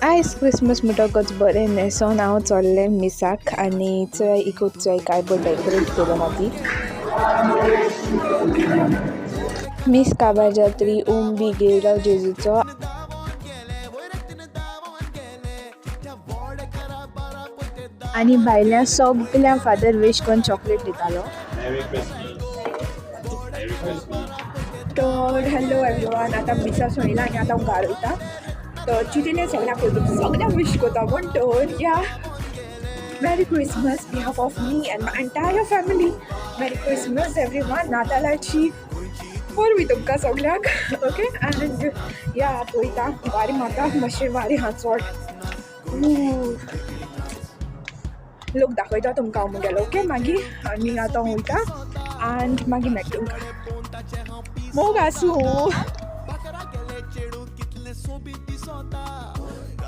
आयज क्रिसमस म्हणटकच बरें न्हेसोन हांव चल्लें मिसाक आनी चोय इकूत चोय कांय डेकोरेट करून ती मिस काबार जात्री बी गेलो जेजूचो आनी भायल्या सगल्या फादर विश करून चॉकलेट दितालो. तर हॅलो एवरीवन, आतां मिसा सोयला आनी आतां हांव घरा वयता. तर चितीले सगळ्यांक विश कोता म्हणटून या merry Christmas behalf of me and my entire family. Merry Christmas everyone, नातालाची परबी तुमकां सगळ्यांक. ओके एंड या पळयता वारी मारता मातशें वारी हा चड लोक दाखयता तुमकां हांव मुगेलो. ओके मागीर आनी आतां वयता एंड मागीर मेळटा तुमकां मोग आसूं.